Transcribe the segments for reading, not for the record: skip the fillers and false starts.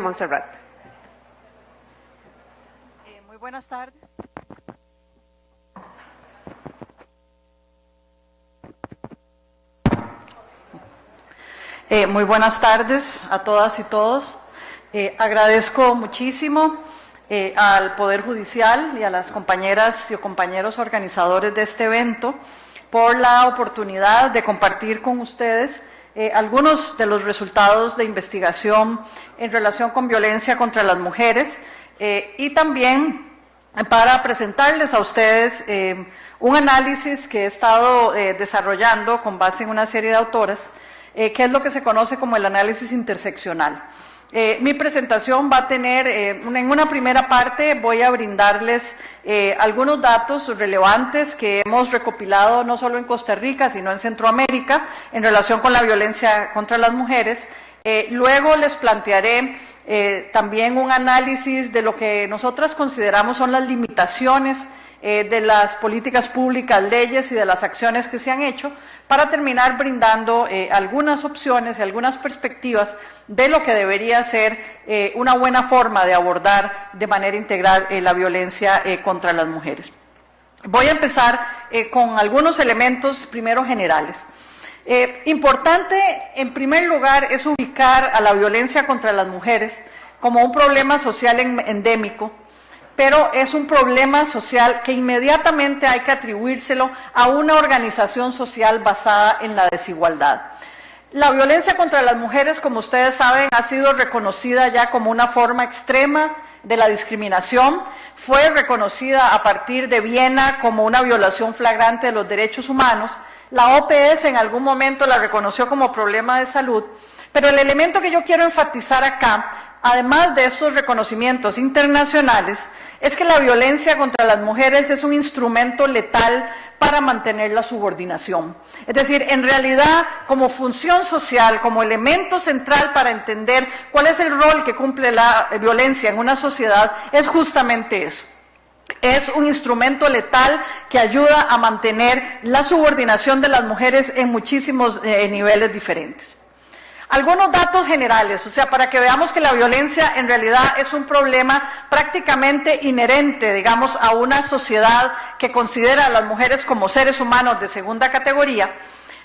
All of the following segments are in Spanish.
Montserrat. Muy buenas tardes. Muy buenas tardes a todas y todos. Agradezco muchísimo al Poder Judicial y a las compañeras y compañeros organizadores de este evento por la oportunidad de compartir con ustedes algunos de los resultados de investigación en relación con violencia contra las mujeres y también para presentarles a ustedes un análisis que he estado desarrollando con base en una serie de autoras, que es lo que se conoce como el análisis interseccional. Mi presentación va a tener, en una primera parte voy a brindarles algunos datos relevantes que hemos recopilado no solo en Costa Rica, sino en Centroamérica, en relación con la violencia contra las mujeres. Luego les plantearé también un análisis de lo que nosotras consideramos son las limitaciones de las políticas públicas, leyes y de las acciones que se han hecho, para terminar brindando algunas opciones y algunas perspectivas de lo que debería ser una buena forma de abordar de manera integral la violencia contra las mujeres. Voy a empezar con algunos elementos primero generales. Importante, en primer lugar, es ubicar a la violencia contra las mujeres como un problema social endémico, pero es un problema social que inmediatamente hay que atribuírselo a una organización social basada en la desigualdad. La violencia contra las mujeres, como ustedes saben, ha sido reconocida ya como una forma extrema de la discriminación. Fue reconocida a partir de Viena como una violación flagrante de los derechos humanos. La OPS en algún momento la reconoció como problema de salud, pero el elemento que yo quiero enfatizar acá, además de esos reconocimientos internacionales, es que la violencia contra las mujeres es un instrumento letal para mantener la subordinación. Es decir, en realidad, como función social, como elemento central para entender cuál es el rol que cumple la violencia en una sociedad, es justamente eso. Es un instrumento letal que ayuda a mantener la subordinación de las mujeres en muchísimos niveles diferentes. Algunos datos generales, o sea, para que veamos que la violencia en realidad es un problema prácticamente inherente, digamos, a una sociedad que considera a las mujeres como seres humanos de segunda categoría.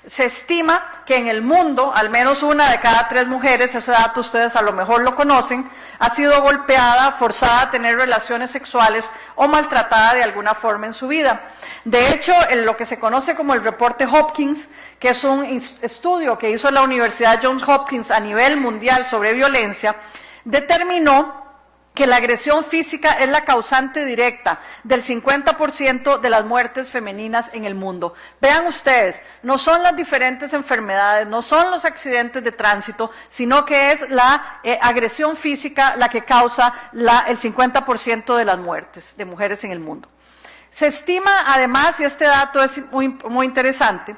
Se estima que en el mundo, al menos una de cada 3 mujeres, ese dato ustedes a lo mejor lo conocen, ha sido golpeada, forzada a tener relaciones sexuales o maltratada de alguna forma en su vida. De hecho, en lo que se conoce como el reporte Hopkins, que es un estudio que hizo la Universidad Johns Hopkins a nivel mundial sobre violencia, determinó que la agresión física es la causante directa del 50% de las muertes femeninas en el mundo. Vean ustedes, no son las diferentes enfermedades, no son los accidentes de tránsito, sino que es la agresión física la que causa el 50% de las muertes de mujeres en el mundo. Se estima además, y este dato es muy interesante,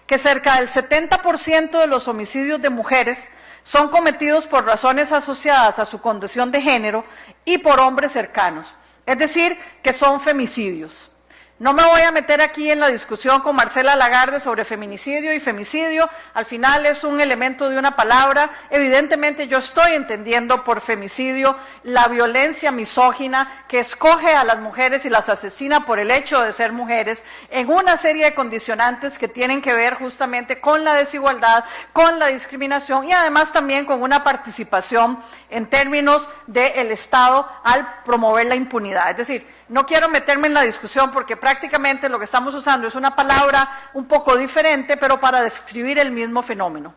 que cerca del 70% de los homicidios de mujeres son cometidos por razones asociadas a su condición de género y por hombres cercanos, es decir, que son femicidios. No me voy a meter aquí en la discusión con Marcela Lagarde sobre feminicidio y femicidio, al final es un elemento de una palabra. Evidentemente yo estoy entendiendo por femicidio la violencia misógina que escoge a las mujeres y las asesina por el hecho de ser mujeres en una serie de condicionantes que tienen que ver justamente con la desigualdad, con la discriminación y además también con una participación en términos del Estado al promover la impunidad. Es decir, no quiero meterme en la discusión porque prácticamente lo que estamos usando es una palabra un poco diferente, pero para describir el mismo fenómeno.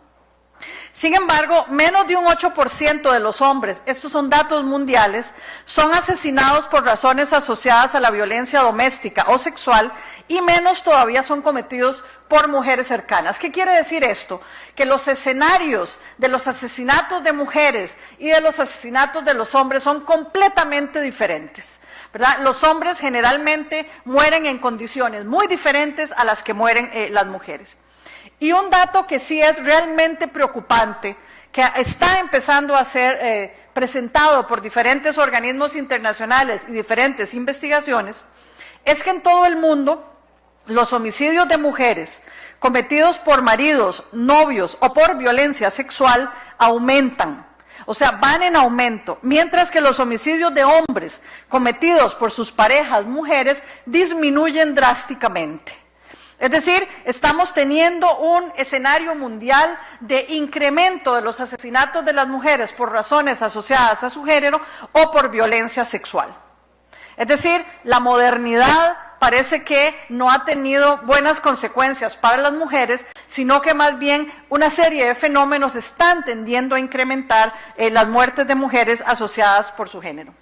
Sin embargo, menos de un 8% de los hombres, estos son datos mundiales, son asesinados por razones asociadas a la violencia doméstica o sexual y menos todavía son cometidos por mujeres cercanas. ¿Qué quiere decir esto? Que los escenarios de los asesinatos de mujeres y de los asesinatos de los hombres son completamente diferentes, ¿verdad? Los hombres generalmente mueren en condiciones muy diferentes a las que mueren las mujeres. Y un dato que sí es realmente preocupante, que está empezando a ser presentado por diferentes organismos internacionales y diferentes investigaciones, es que en todo el mundo los homicidios de mujeres cometidos por maridos, novios o por violencia sexual aumentan. O sea, van en aumento, mientras que los homicidios de hombres cometidos por sus parejas mujeres disminuyen drásticamente. Es decir, estamos teniendo un escenario mundial de incremento de los asesinatos de las mujeres por razones asociadas a su género o por violencia sexual. Es decir, la modernidad parece que no ha tenido buenas consecuencias para las mujeres, sino que más bien una serie de fenómenos están tendiendo a incrementar las muertes de mujeres asociadas por su género.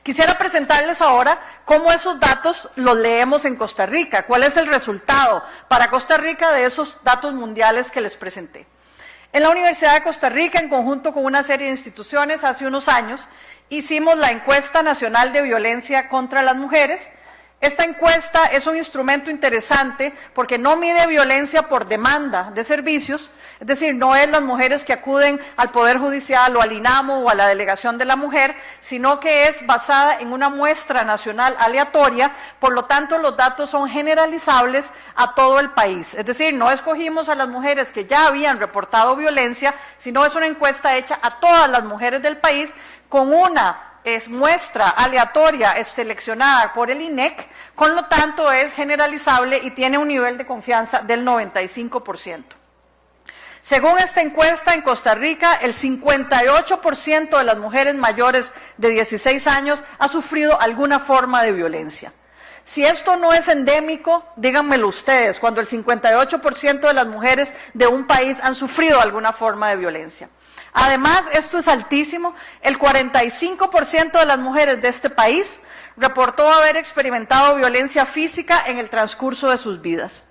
Quisiera presentarles ahora cómo esos datos los leemos en Costa Rica, cuál es el resultado para Costa Rica de esos datos mundiales que les presenté. En la Universidad de Costa Rica, en conjunto con una serie de instituciones, hace unos años, hicimos la Encuesta Nacional de Violencia contra las Mujeres. Esta encuesta es un instrumento interesante porque no mide violencia por demanda de servicios, es decir, no es las mujeres que acuden al Poder Judicial o al INAMO o a la Delegación de la Mujer, sino que es basada en una muestra nacional aleatoria, por lo tanto los datos son generalizables a todo el país. Es decir, no escogimos a las mujeres que ya habían reportado violencia, sino es una encuesta hecha a todas las mujeres del país con una muestra aleatoria, es seleccionada por el INEC, con lo tanto es generalizable y tiene un nivel de confianza del 95%. Según esta encuesta, en Costa Rica, el 58% de las mujeres mayores de 16 años ha sufrido alguna forma de violencia. Si esto no es endémico, díganmelo ustedes, cuando el 58% de las mujeres de un país han sufrido alguna forma de violencia. Además, esto es altísimo, el 45% de las mujeres de este país reportó haber experimentado violencia física en el transcurso de sus vidas.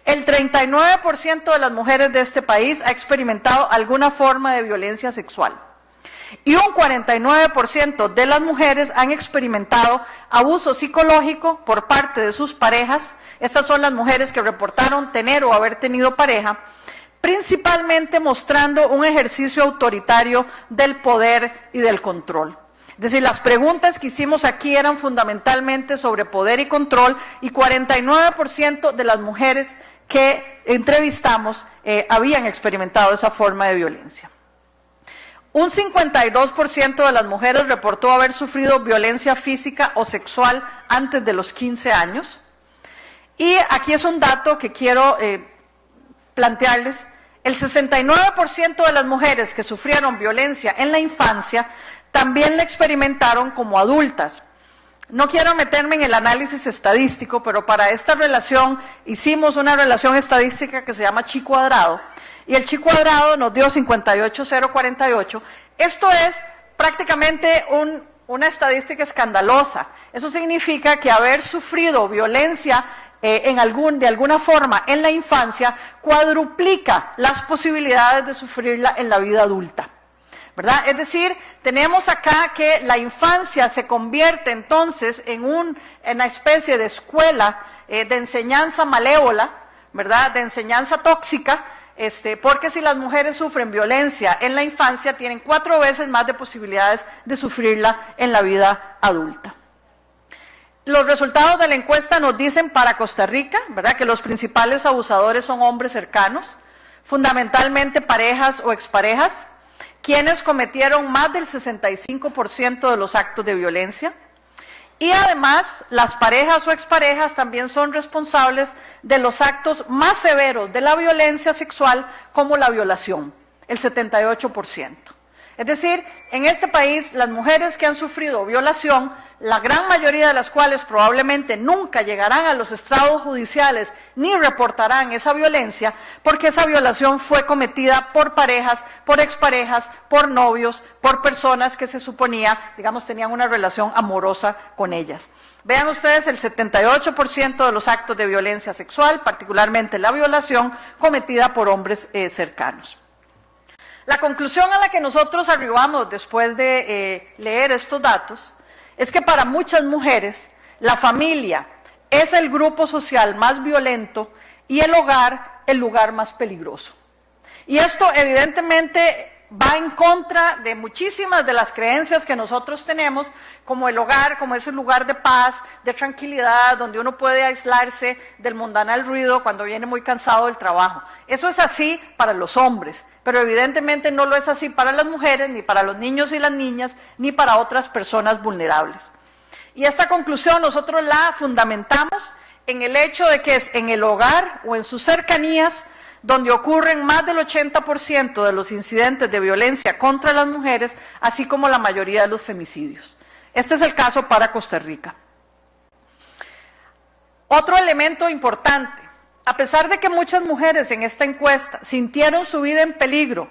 El 39% de las mujeres de este país ha experimentado alguna forma de violencia sexual. Y un 49% de las mujeres han experimentado abuso psicológico por parte de sus parejas. Estas son las mujeres que reportaron tener o haber tenido pareja, principalmente mostrando un ejercicio autoritario del poder y del control. Es decir, las preguntas que hicimos aquí eran fundamentalmente sobre poder y control, y 49% de las mujeres que entrevistamos habían experimentado esa forma de violencia. Un 52% de las mujeres reportó haber sufrido violencia física o sexual antes de los 15 años. Y aquí es un dato que quiero plantearles. El 69% de las mujeres que sufrieron violencia en la infancia también la experimentaron como adultas. No quiero meterme en el análisis estadístico, pero para esta relación hicimos una relación estadística que se llama chi cuadrado, y el chi cuadrado nos dio 58,048. Esto es prácticamente una estadística escandalosa. Eso significa que haber sufrido violencia de alguna forma en la infancia cuadruplica las posibilidades de sufrirla en la vida adulta, ¿verdad? Es decir, tenemos acá que la infancia se convierte entonces en una especie de escuela de enseñanza malévola, ¿verdad? De enseñanza tóxica, porque si las mujeres sufren violencia en la infancia, tienen 4 veces más de posibilidades de sufrirla en la vida adulta. Los resultados de la encuesta nos dicen para Costa Rica, ¿verdad?, que los principales abusadores son hombres cercanos, fundamentalmente parejas o exparejas, quienes cometieron más del 65% de los actos de violencia. Y además, las parejas o exparejas también son responsables de los actos más severos de la violencia sexual, como la violación, el 78%. Es decir, en este país, las mujeres que han sufrido violación, la gran mayoría de las cuales probablemente nunca llegarán a los estrados judiciales ni reportarán esa violencia, porque esa violación fue cometida por parejas, por exparejas, por novios, por personas que se suponía, digamos, tenían una relación amorosa con ellas. Vean ustedes, el 78% de los actos de violencia sexual, particularmente la violación, cometida por hombres cercanos. La conclusión a la que nosotros arribamos después de leer estos datos es que para muchas mujeres la familia es el grupo social más violento y el hogar el lugar más peligroso. Y esto evidentemente va en contra de muchísimas de las creencias que nosotros tenemos, como el hogar, como ese lugar de paz, de tranquilidad, donde uno puede aislarse del mundanal ruido cuando viene muy cansado del trabajo. Eso es así para los hombres. pero evidentemente no lo es así para las mujeres, ni para los niños y las niñas, ni para otras personas vulnerables. Y esta conclusión nosotros la fundamentamos en el hecho de que es en el hogar o en sus cercanías donde ocurren más del 80% de los incidentes de violencia contra las mujeres, así como la mayoría de los femicidios. Este es el caso para Costa Rica. Otro elemento importante, a pesar de que muchas mujeres en esta encuesta sintieron su vida en peligro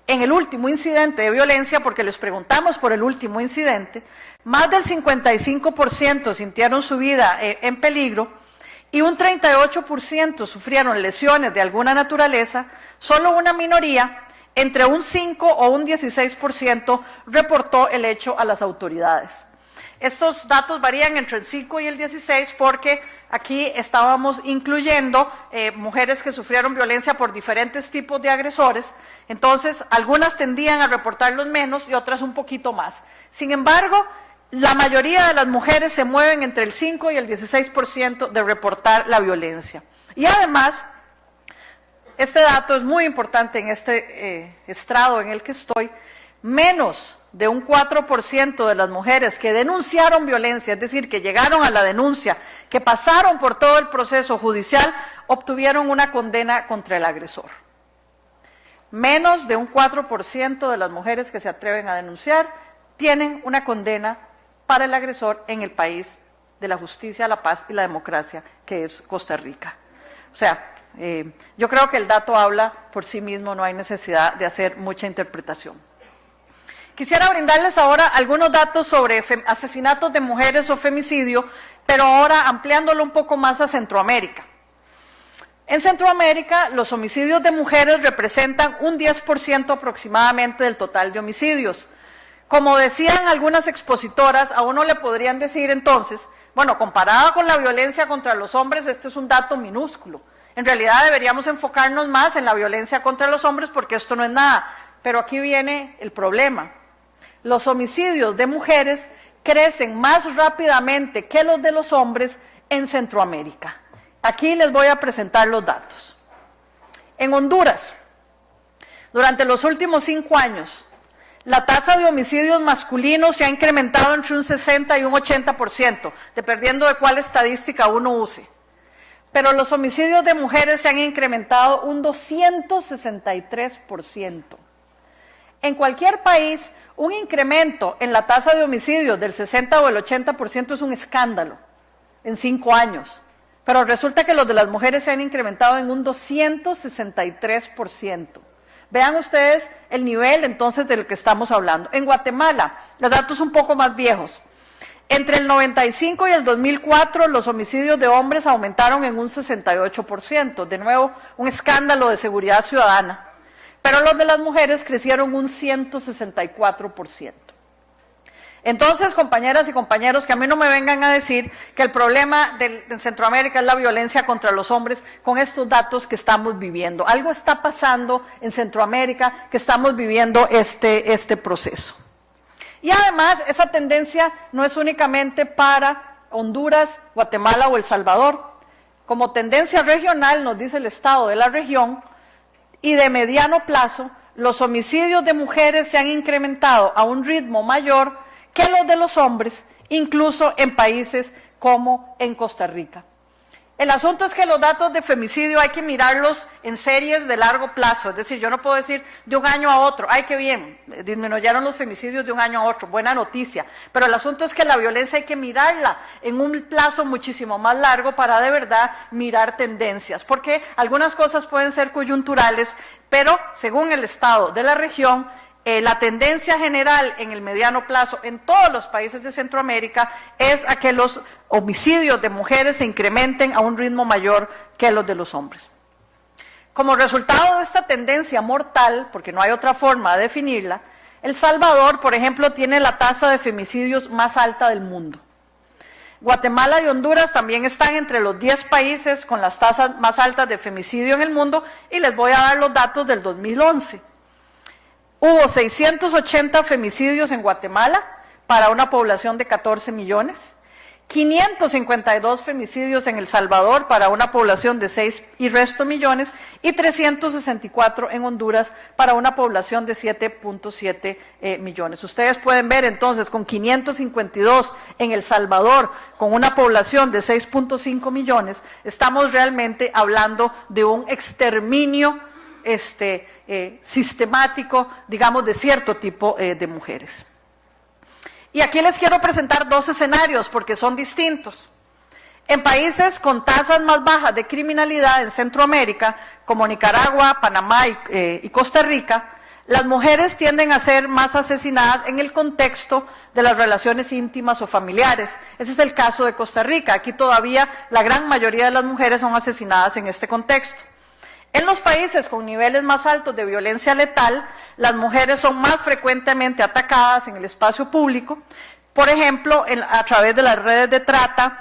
en el último incidente de violencia, porque les preguntamos por el último incidente, más del 55% sintieron su vida en peligro y un 38% sufrieron lesiones de alguna naturaleza. Solo una minoría, entre un 5 o un 16%, reportó el hecho a las autoridades. Estos datos varían entre el 5 y el 16 porque aquí estábamos incluyendo mujeres que sufrieron violencia por diferentes tipos de agresores, entonces algunas tendían a reportarlos menos y otras un poquito más. Sin embargo, la mayoría de las mujeres se mueven entre el 5 y el 16% de reportar la violencia. Y además, este dato es muy importante en este estrado en el que estoy, menos de un 4% de las mujeres que denunciaron violencia, es decir, que llegaron a la denuncia, que pasaron por todo el proceso judicial, obtuvieron una condena contra el agresor. Menos de un 4% de las mujeres que se atreven a denunciar tienen una condena para el agresor en el país de la justicia, la paz y la democracia, que es Costa Rica. O sea, yo creo que el dato habla por sí mismo, no hay necesidad de hacer mucha interpretación. Quisiera brindarles ahora algunos datos sobre asesinatos de mujeres o femicidio, pero ahora ampliándolo un poco más a Centroamérica. En Centroamérica, los homicidios de mujeres representan un 10% aproximadamente del total de homicidios. Como decían algunas expositoras, a uno le podrían decir entonces, bueno, comparado con la violencia contra los hombres, este es un dato minúsculo. En realidad deberíamos enfocarnos más en la violencia contra los hombres porque esto no es nada. Pero aquí viene el problema. Los homicidios de mujeres crecen más rápidamente que los de los hombres en Centroamérica. Aquí les voy a presentar los datos. En Honduras, durante los últimos 5 años, la tasa de homicidios masculinos se ha incrementado entre un 60 y un 80%, dependiendo de cuál estadística uno use. Pero los homicidios de mujeres se han incrementado un 263%. En cualquier país, un incremento en la tasa de homicidios del 60 o el 80% es un escándalo en 5 años. Pero resulta que los de las mujeres se han incrementado en un 263%. Vean ustedes el nivel entonces de lo que estamos hablando. En Guatemala, los datos un poco más viejos. Entre el 95 y el 2004, los homicidios de hombres aumentaron en un 68%. De nuevo, un escándalo de seguridad ciudadana. Pero los de las mujeres crecieron un 164%. Entonces, compañeras y compañeros, que a mí no me vengan a decir que el problema de Centroamérica es la violencia contra los hombres con estos datos que estamos viviendo. Algo está pasando en Centroamérica que estamos viviendo este proceso. Y además, esa tendencia no es únicamente para Honduras, Guatemala o El Salvador. Como tendencia regional, nos dice el Estado de la región, y de mediano plazo, los homicidios de mujeres se han incrementado a un ritmo mayor que los de los hombres, incluso en países como en Costa Rica. El asunto es que los datos de femicidio hay que mirarlos en series de largo plazo, es decir, yo no puedo decir de un año a otro, ¡ay, qué bien! Disminuyeron los femicidios de un año a otro, buena noticia, pero el asunto es que la violencia hay que mirarla en un plazo muchísimo más largo para de verdad mirar tendencias, porque algunas cosas pueden ser coyunturales, pero según el estado de la región, la tendencia general en el mediano plazo en todos los países de Centroamérica es a que los homicidios de mujeres se incrementen a un ritmo mayor que los de los hombres. Como resultado de esta tendencia mortal, porque no hay otra forma de definirla, El Salvador, por ejemplo, tiene la tasa de femicidios más alta del mundo. Guatemala y Honduras también están entre los 10 países con las tasas más altas de femicidio en el mundo, y les voy a dar los datos del 2011. Hubo 680 femicidios en Guatemala para una población de 14 millones, 552 femicidios en El Salvador para una población de 6 y resto millones y 364 en Honduras para una población de 7.7 millones. Ustedes pueden ver entonces con 552 en El Salvador, con una población de 6.5 millones, estamos realmente hablando de un exterminio sistemático, digamos, de cierto tipo de mujeres. Y aquí les quiero presentar dos escenarios porque son distintos. En países con tasas más bajas de criminalidad en Centroamérica, como Nicaragua, Panamá y Costa Rica, las mujeres tienden a ser más asesinadas en el contexto de las relaciones íntimas o familiares. Ese es el caso de Costa Rica. Aquí todavía la gran mayoría de las mujeres son asesinadas en este contexto. En los países con niveles más altos de violencia letal, las mujeres son más frecuentemente atacadas en el espacio público, por ejemplo, a través de las redes de trata,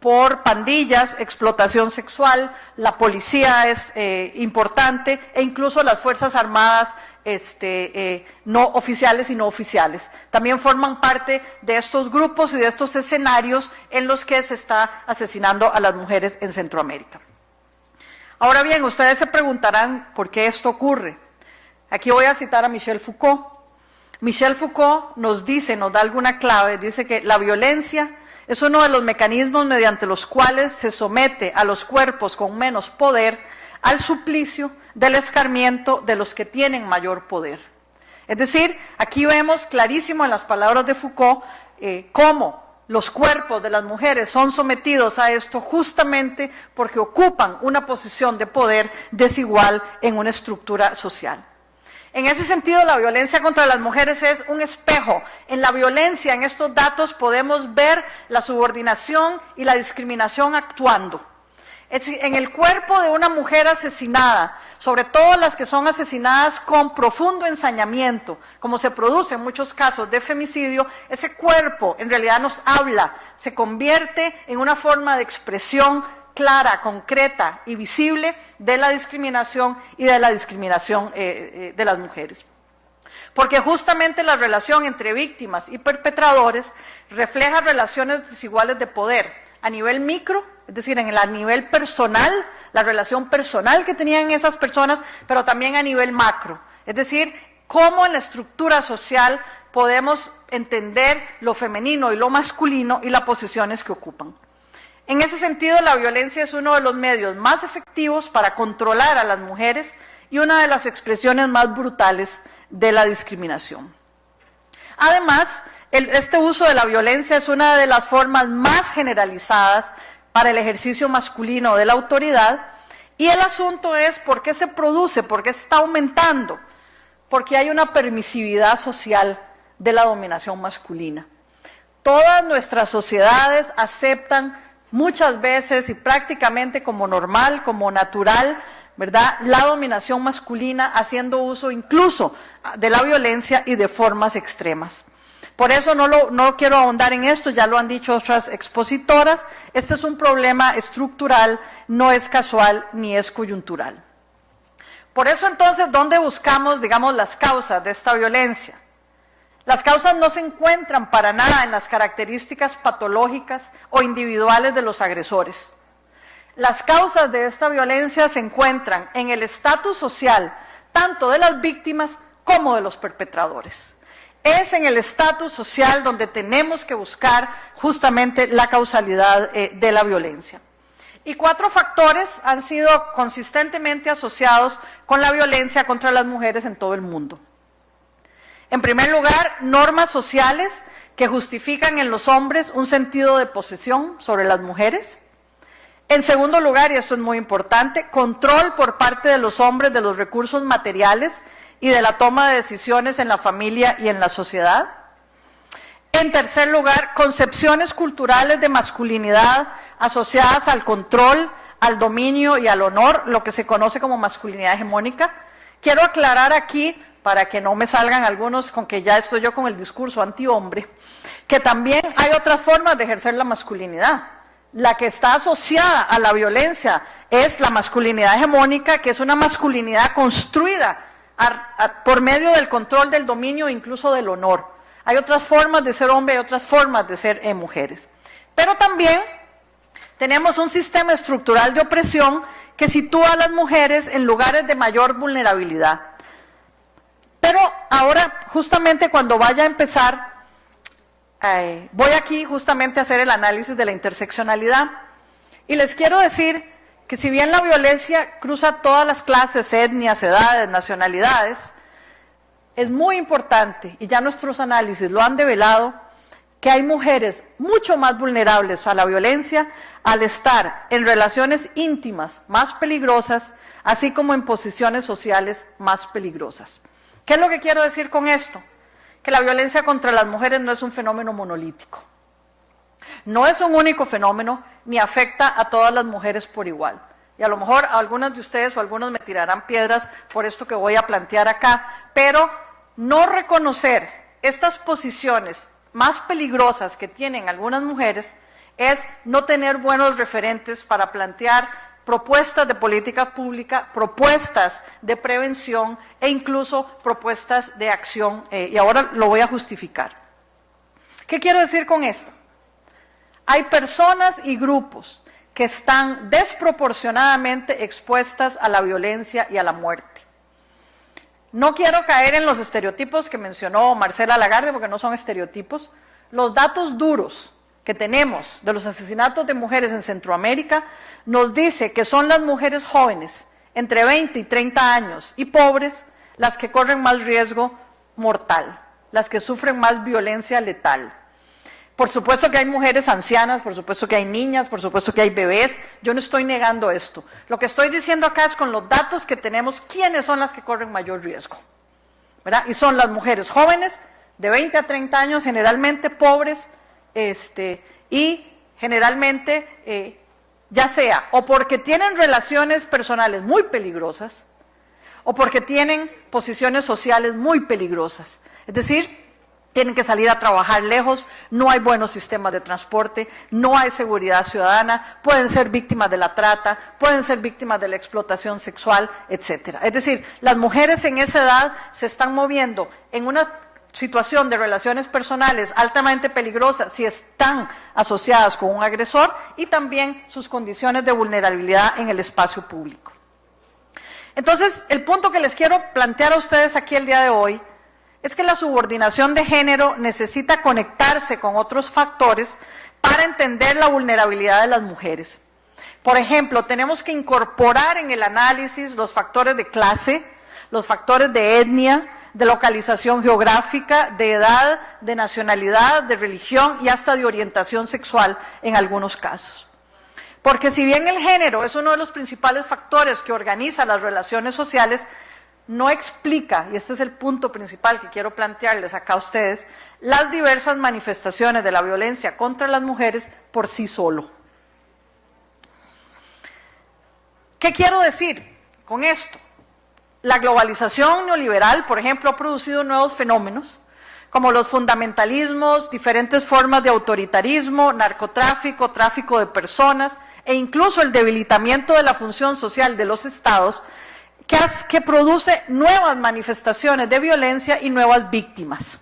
por pandillas, explotación sexual, la policía es importante, e incluso las Fuerzas Armadas no oficiales y no oficiales. También forman parte de estos grupos y de estos escenarios en los que se está asesinando a las mujeres en Centroamérica. Ahora bien, ustedes se preguntarán por qué esto ocurre. Aquí voy a citar a Michel Foucault. Michel Foucault nos da alguna clave, dice que la violencia es uno de los mecanismos mediante los cuales se somete a los cuerpos con menos poder al suplicio del escarmiento de los que tienen mayor poder. Es decir, aquí vemos clarísimo en las palabras de Foucault cómo los cuerpos de las mujeres son sometidos a esto justamente porque ocupan una posición de poder desigual en una estructura social. En ese sentido, la violencia contra las mujeres es un espejo. En la violencia, en estos datos, podemos ver la subordinación y la discriminación actuando. En el cuerpo de una mujer asesinada, sobre todo las que son asesinadas con profundo ensañamiento, como se produce en muchos casos de femicidio, ese cuerpo en realidad nos habla, se convierte en una forma de expresión clara, concreta y visible de la discriminación y de la discriminación de las mujeres. Porque justamente la relación entre víctimas y perpetradores refleja relaciones desiguales de poder a nivel micro, es decir, a nivel personal, la relación personal que tenían esas personas, pero también a nivel macro, es decir, cómo en la estructura social podemos entender lo femenino y lo masculino y las posiciones que ocupan. En ese sentido, la violencia es uno de los medios más efectivos para controlar a las mujeres y una de las expresiones más brutales de la discriminación. Además, este uso de la violencia es una de las formas más generalizadas para el ejercicio masculino de la autoridad, y el asunto es por qué se produce, por qué está aumentando, porque hay una permisividad social de la dominación masculina. Todas nuestras sociedades aceptan muchas veces y prácticamente como normal, como natural, ¿verdad?, la dominación masculina, haciendo uso incluso de la violencia y de formas extremas. Por eso no quiero ahondar en esto, ya lo han dicho otras expositoras. Este es un problema estructural, no es casual ni es coyuntural. Por eso entonces, ¿dónde buscamos, digamos, las causas de esta violencia? Las causas no se encuentran para nada en las características patológicas o individuales de los agresores. Las causas de esta violencia se encuentran en el estatus social, tanto de las víctimas como de los perpetradores. Es en el estatus social donde tenemos que buscar justamente la causalidad de la violencia. Y 4 factores han sido consistentemente asociados con la violencia contra las mujeres en todo el mundo. En primer lugar, normas sociales que justifican en los hombres un sentido de posesión sobre las mujeres. En segundo lugar, y esto es muy importante, control por parte de los hombres de los recursos materiales y de la toma de decisiones en la familia y en la sociedad. En tercer lugar, concepciones culturales de masculinidad asociadas al control, al dominio y al honor, lo que se conoce como masculinidad hegemónica. Quiero aclarar aquí, para que no me salgan algunos con que ya estoy yo con el discurso antihombre, que también hay otras formas de ejercer la masculinidad. La que está asociada a la violencia es la masculinidad hegemónica, que es una masculinidad construida por medio del control, del dominio e incluso del honor. Hay otras formas de ser hombre y otras formas de ser mujeres. Pero también tenemos un sistema estructural de opresión que sitúa a las mujeres en lugares de mayor vulnerabilidad. Pero ahora, justamente cuando vaya a empezar, voy aquí justamente a hacer el análisis de la interseccionalidad. Y les quiero decir que si bien la violencia cruza todas las clases, etnias, edades, nacionalidades, es muy importante, y ya nuestros análisis lo han develado, que hay mujeres mucho más vulnerables a la violencia al estar en relaciones íntimas más peligrosas, así como en posiciones sociales más peligrosas. ¿Qué es lo que quiero decir con esto? Que la violencia contra las mujeres no es un fenómeno monolítico. No es un único fenómeno, ni afecta a todas las mujeres por igual. Y a lo mejor algunas de ustedes o algunos me tirarán piedras por esto que voy a plantear acá, pero no reconocer estas posiciones más peligrosas que tienen algunas mujeres es no tener buenos referentes para plantear propuestas de política pública, propuestas de prevención e incluso propuestas de acción, y ahora lo voy a justificar. ¿Qué quiero decir con esto? Hay personas y grupos que están desproporcionadamente expuestas a la violencia y a la muerte. No quiero caer en los estereotipos que mencionó Marcela Lagarde, porque no son estereotipos. Los datos duros que tenemos de los asesinatos de mujeres en Centroamérica nos dice que son las mujeres jóvenes, entre 20 y 30 años, y pobres, las que corren más riesgo mortal, las que sufren más violencia letal. Por supuesto que hay mujeres ancianas, por supuesto que hay niñas, por supuesto que hay bebés, yo no estoy negando esto. Lo que estoy diciendo acá es con los datos que tenemos, quiénes son las que corren mayor riesgo, ¿verdad? Y son las mujeres jóvenes, de 20 a 30 años, generalmente pobres, y generalmente, ya sea o porque tienen relaciones personales muy peligrosas, o porque tienen posiciones sociales muy peligrosas. Es decir, tienen que salir a trabajar lejos, no hay buenos sistemas de transporte, no hay seguridad ciudadana, pueden ser víctimas de la trata, pueden ser víctimas de la explotación sexual, etc. Es decir, las mujeres en esa edad se están moviendo en una situación de relaciones personales altamente peligrosas si están asociadas con un agresor, y también sus condiciones de vulnerabilidad en el espacio público. Entonces, el punto que les quiero plantear a ustedes aquí el día de hoy es que la subordinación de género necesita conectarse con otros factores para entender la vulnerabilidad de las mujeres. Por ejemplo, tenemos que incorporar en el análisis los factores de clase, los factores de etnia, de localización geográfica, de edad, de nacionalidad, de religión y hasta de orientación sexual en algunos casos. Porque si bien el género es uno de los principales factores que organiza las relaciones sociales, no explica, y este es el punto principal que quiero plantearles acá a ustedes, las diversas manifestaciones de la violencia contra las mujeres por sí solo. ¿Qué quiero decir con esto? La globalización neoliberal, por ejemplo, ha producido nuevos fenómenos, como los fundamentalismos, diferentes formas de autoritarismo, narcotráfico, tráfico de personas, e incluso el debilitamiento de la función social de los estados, que produce nuevas manifestaciones de violencia y nuevas víctimas.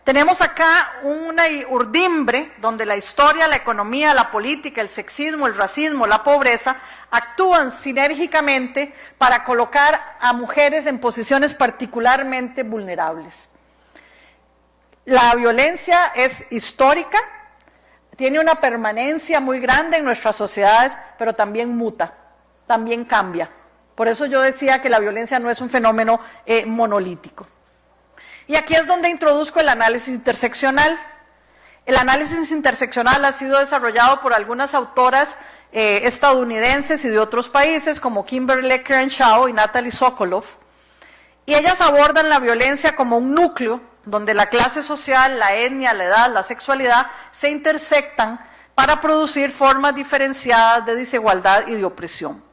Tenemos acá una urdimbre donde la historia, la economía, la política, el sexismo, el racismo, la pobreza actúan sinérgicamente para colocar a mujeres en posiciones particularmente vulnerables. La violencia es histórica, tiene una permanencia muy grande en nuestras sociedades, pero también muta, también cambia. Por eso yo decía que la violencia no es un fenómeno monolítico. Y aquí es donde introduzco el análisis interseccional. El análisis interseccional ha sido desarrollado por algunas autoras estadounidenses y de otros países, como Kimberly Crenshaw y Natalie Sokoloff, y ellas abordan la violencia como un núcleo donde la clase social, la etnia, la edad, la sexualidad se intersectan para producir formas diferenciadas de desigualdad y de opresión.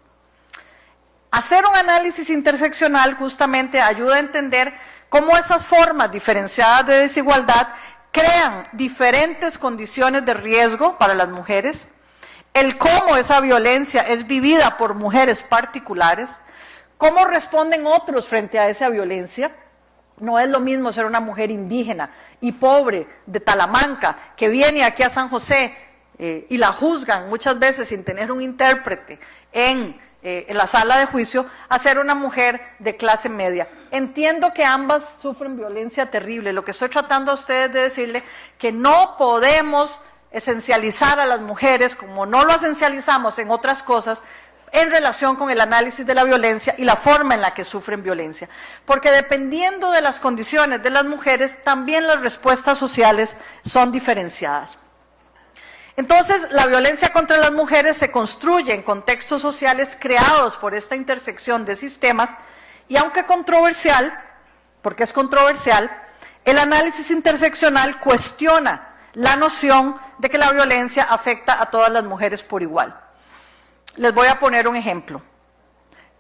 Hacer un análisis interseccional justamente ayuda a entender cómo esas formas diferenciadas de desigualdad crean diferentes condiciones de riesgo para las mujeres, el cómo esa violencia es vivida por mujeres particulares, cómo responden otros frente a esa violencia. No es lo mismo ser una mujer indígena y pobre de Talamanca que viene aquí a San José y la juzgan muchas veces sin tener un intérprete en la sala de juicio, a ser una mujer de clase media. Entiendo que ambas sufren violencia terrible. Lo que estoy tratando a ustedes de decirle que no podemos esencializar a las mujeres como no lo esencializamos en otras cosas en relación con el análisis de la violencia y la forma en la que sufren violencia. Porque dependiendo de las condiciones de las mujeres, también las respuestas sociales son diferenciadas. Entonces, la violencia contra las mujeres se construye en contextos sociales creados por esta intersección de sistemas y aunque controversial, porque es controversial, el análisis interseccional cuestiona la noción de que la violencia afecta a todas las mujeres por igual. Les voy a poner un ejemplo.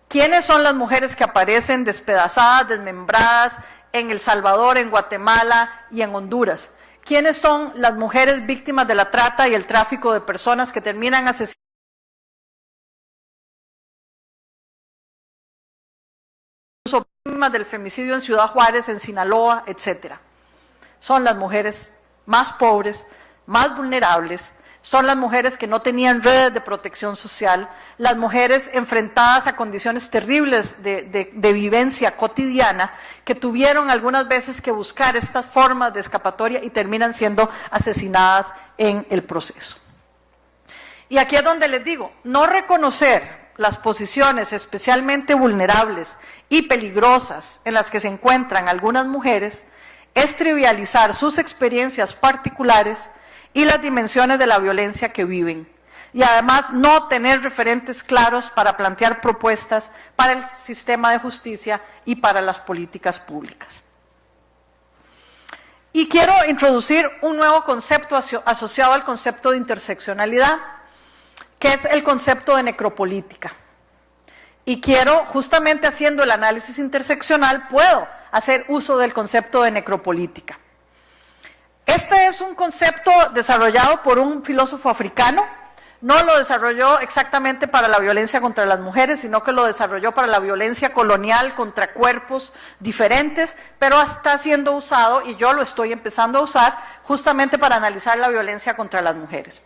¿Quiénes son las mujeres que aparecen despedazadas, desmembradas en El Salvador, en Guatemala y en Honduras? ¿Quiénes son las mujeres víctimas de la trata y el tráfico de personas que terminan asesinadas? Víctimas del femicidio en Ciudad Juárez, en Sinaloa, etcétera. Son las mujeres más pobres, más vulnerables, son las mujeres que no tenían redes de protección social, las mujeres enfrentadas a condiciones terribles de vivencia cotidiana, que tuvieron algunas veces que buscar estas formas de escapatoria y terminan siendo asesinadas en el proceso. Y aquí es donde les digo, no reconocer las posiciones especialmente vulnerables y peligrosas en las que se encuentran algunas mujeres es trivializar sus experiencias particulares y las dimensiones de la violencia que viven, y además no tener referentes claros para plantear propuestas para el sistema de justicia y para las políticas públicas. Y quiero introducir un nuevo concepto asociado al concepto de interseccionalidad, que es el concepto de necropolítica. Y quiero, justamente haciendo el análisis interseccional, puedo hacer uso del concepto de necropolítica. Este es un concepto desarrollado por un filósofo africano, no lo desarrolló exactamente para la violencia contra las mujeres, sino que lo desarrolló para la violencia colonial contra cuerpos diferentes, pero está siendo usado, y yo lo estoy empezando a usar, justamente para analizar la violencia contra las mujeres.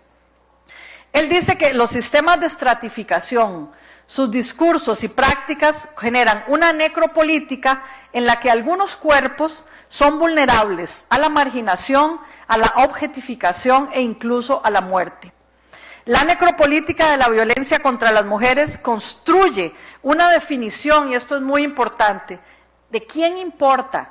Él dice que los sistemas de estratificación, sus discursos y prácticas generan una necropolítica en la que algunos cuerpos son vulnerables a la marginación, a la objetificación e incluso a la muerte. La necropolítica de la violencia contra las mujeres construye una definición, y esto es muy importante, de quién importa,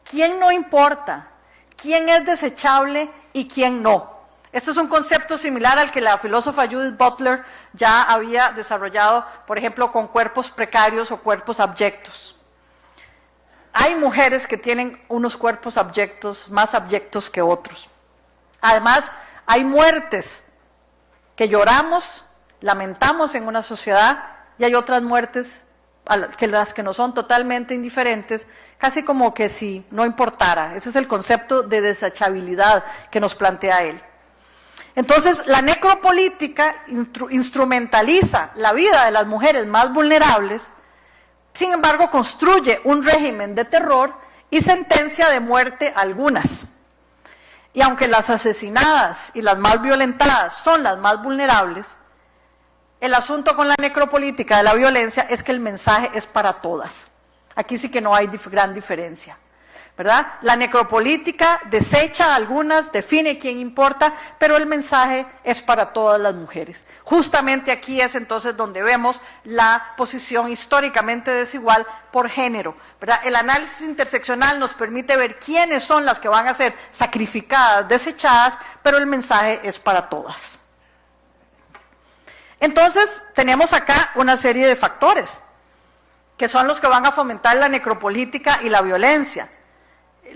quién no importa, quién es desechable y quién no. Este es un concepto similar al que la filósofa Judith Butler ya había desarrollado, por ejemplo, con cuerpos precarios o cuerpos abyectos. Hay mujeres que tienen unos cuerpos abyectos, más abyectos que otros. Además, hay muertes que lloramos, lamentamos en una sociedad, y hay otras muertes que las que no son totalmente indiferentes, casi como que si no importara. Ese es el concepto de desechabilidad que nos plantea él. Entonces, la necropolítica instrumentaliza la vida de las mujeres más vulnerables, sin embargo, construye un régimen de terror y sentencia de muerte a algunas. Y aunque las asesinadas y las más violentadas son las más vulnerables, el asunto con la necropolítica de la violencia es que el mensaje es para todas. Aquí sí que no hay gran diferencia, ¿verdad? La necropolítica desecha a algunas, define quién importa, pero el mensaje es para todas las mujeres. Justamente aquí es entonces donde vemos la posición históricamente desigual por género, ¿verdad? El análisis interseccional nos permite ver quiénes son las que van a ser sacrificadas, desechadas, pero el mensaje es para todas. Entonces, tenemos acá una serie de factores que son los que van a fomentar la necropolítica y la violencia.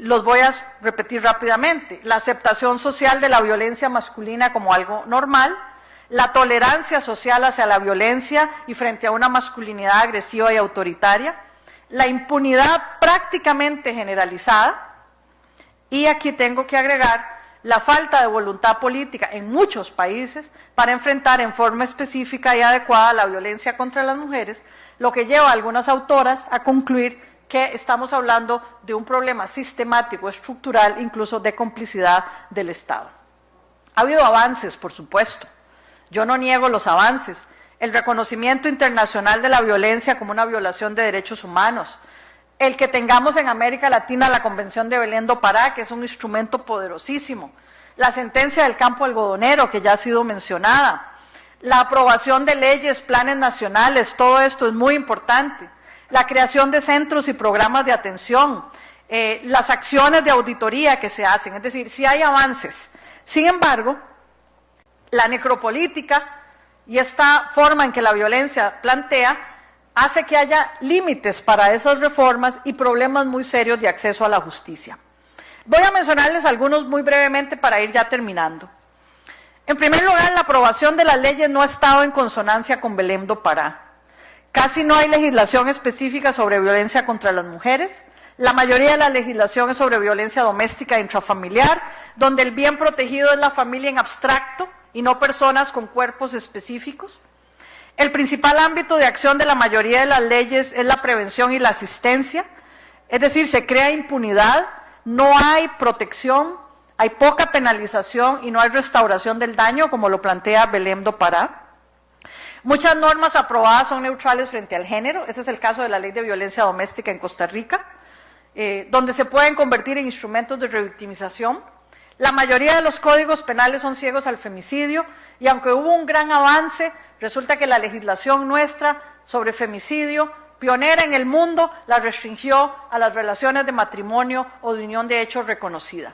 Los voy a repetir rápidamente. La aceptación social de la violencia masculina como algo normal, la tolerancia social hacia la violencia y frente a una masculinidad agresiva y autoritaria, la impunidad prácticamente generalizada, y aquí tengo que agregar la falta de voluntad política en muchos países para enfrentar en forma específica y adecuada la violencia contra las mujeres, lo que lleva a algunas autoras a concluir que estamos hablando de un problema sistemático, estructural, incluso de complicidad del Estado. Ha habido avances, por supuesto. Yo no niego los avances. El reconocimiento internacional de la violencia como una violación de derechos humanos. El que tengamos en América Latina la Convención de Belén do Pará, que es un instrumento poderosísimo. La sentencia del campo algodonero, que ya ha sido mencionada. La aprobación de leyes, planes nacionales, todo esto es muy importante. La creación de centros y programas de atención. Las acciones de auditoría que se hacen. Es decir, sí hay avances. Sin embargo, la necropolítica y esta forma en que la violencia plantea hace que haya límites para esas reformas y problemas muy serios de acceso a la justicia. Voy a mencionarles algunos muy brevemente para ir ya terminando. En primer lugar, la aprobación de las leyes no ha estado en consonancia con Belém do Pará. Casi no hay legislación específica sobre violencia contra las mujeres. La mayoría de la legislación es sobre violencia doméstica e intrafamiliar, donde el bien protegido es la familia en abstracto y no personas con cuerpos específicos. El principal ámbito de acción de la mayoría de las leyes es la prevención y la asistencia, es decir, se crea impunidad, no hay protección, hay poca penalización y no hay restauración del daño, como lo plantea Belém do Pará. Muchas normas aprobadas son neutrales frente al género, ese es el caso de la Ley de Violencia Doméstica en Costa Rica, donde se pueden convertir en instrumentos de revictimización. La mayoría de los códigos penales son ciegos al femicidio y aunque hubo un gran avance, resulta que la legislación nuestra sobre femicidio, pionera en el mundo, la restringió a las relaciones de matrimonio o de unión de hecho reconocida.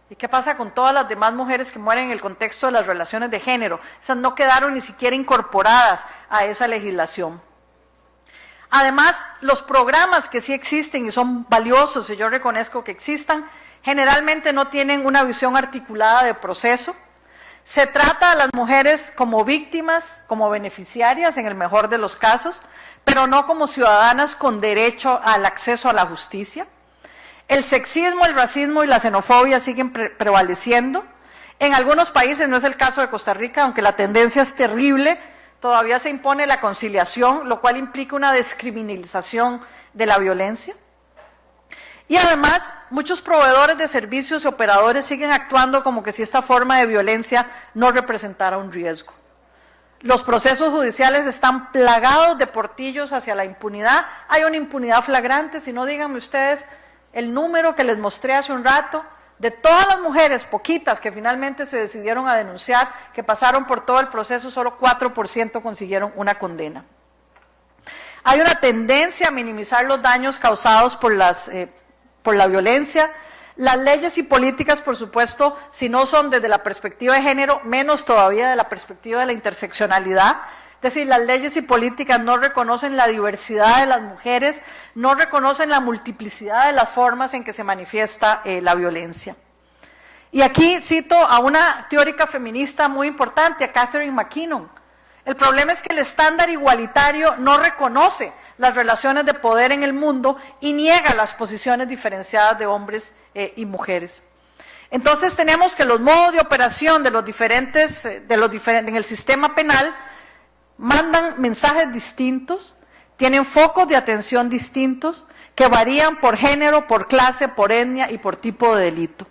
¿Y qué pasa con todas las demás mujeres que mueren en el contexto de las relaciones de género? Esas no quedaron ni siquiera incorporadas a esa legislación. Además, los programas que sí existen y son valiosos, y yo reconozco que existan, generalmente no tienen una visión articulada de proceso. Se trata a las mujeres como víctimas, como beneficiarias en el mejor de los casos, pero no como ciudadanas con derecho al acceso a la justicia. El sexismo, el racismo y la xenofobia siguen prevaleciendo. En algunos países, no es el caso de Costa Rica, aunque la tendencia es terrible, todavía se impone la conciliación, lo cual implica una descriminalización de la violencia. Y además, muchos proveedores de servicios y operadores siguen actuando como que si esta forma de violencia no representara un riesgo. Los procesos judiciales están plagados de portillos hacia la impunidad. Hay una impunidad flagrante, si no díganme ustedes el número que les mostré hace un rato, de todas las mujeres, poquitas que finalmente se decidieron a denunciar, que pasaron por todo el proceso, solo 4% consiguieron una condena. Hay una tendencia a minimizar los daños causados por la violencia. Las leyes y políticas, por supuesto, si no son desde la perspectiva de género, menos todavía de la perspectiva de la interseccionalidad. Es decir, las leyes y políticas no reconocen la diversidad de las mujeres, no reconocen la multiplicidad de las formas en que se manifiesta la violencia. Y aquí cito a una teórica feminista muy importante, a Catherine McKinnon. El problema es que el estándar igualitario no reconoce las relaciones de poder en el mundo y niega las posiciones diferenciadas de hombres y mujeres. Entonces tenemos que los modos de operación de los diferentes en el sistema penal mandan mensajes distintos, tienen focos de atención distintos, que varían por género, por clase, por etnia y por tipo de delito.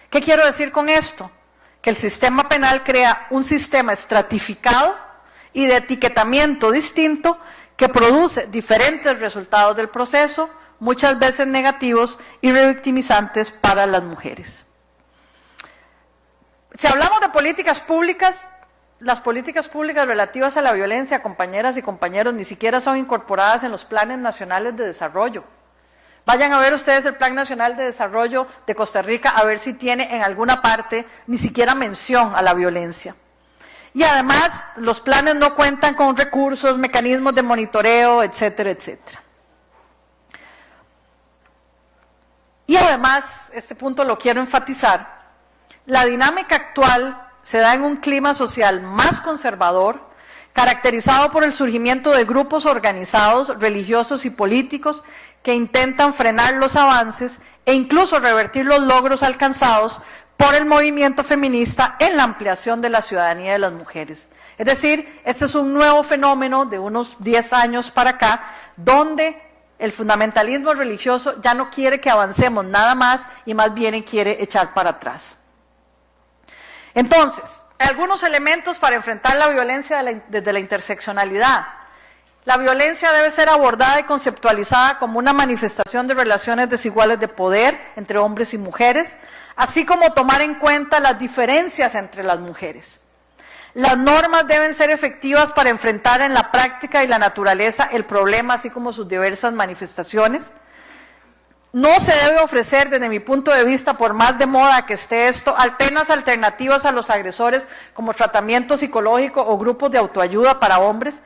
¿Qué quiero decir con esto? Que el sistema penal crea un sistema estratificado y de etiquetamiento distinto que produce diferentes resultados del proceso, muchas veces negativos y revictimizantes para las mujeres. Si hablamos de políticas públicas, las políticas públicas relativas a la violencia, compañeras y compañeros, ni siquiera son incorporadas en los planes nacionales de desarrollo. Vayan a ver ustedes el Plan Nacional de Desarrollo de Costa Rica, a ver si tiene en alguna parte ni siquiera mención a la violencia. Y además, los planes no cuentan con recursos, mecanismos de monitoreo, etcétera, etcétera. Y además, este punto lo quiero enfatizar, la dinámica actual se da en un clima social más conservador, caracterizado por el surgimiento de grupos organizados, religiosos y políticos que intentan frenar los avances e incluso revertir los logros alcanzados por el movimiento feminista en la ampliación de la ciudadanía de las mujeres. Es decir, este es un nuevo fenómeno de unos 10 años para acá, donde el fundamentalismo religioso ya no quiere que avancemos nada más y más bien quiere echar para atrás. Entonces, algunos elementos para enfrentar la violencia desde la interseccionalidad. La violencia debe ser abordada y conceptualizada como una manifestación de relaciones desiguales de poder entre hombres y mujeres, así como tomar en cuenta las diferencias entre las mujeres. Las normas deben ser efectivas para enfrentar en la práctica y la naturaleza el problema, así como sus diversas manifestaciones. No se debe ofrecer, desde mi punto de vista, por más de moda que esté esto, penas alternativas a los agresores como tratamiento psicológico o grupos de autoayuda para hombres.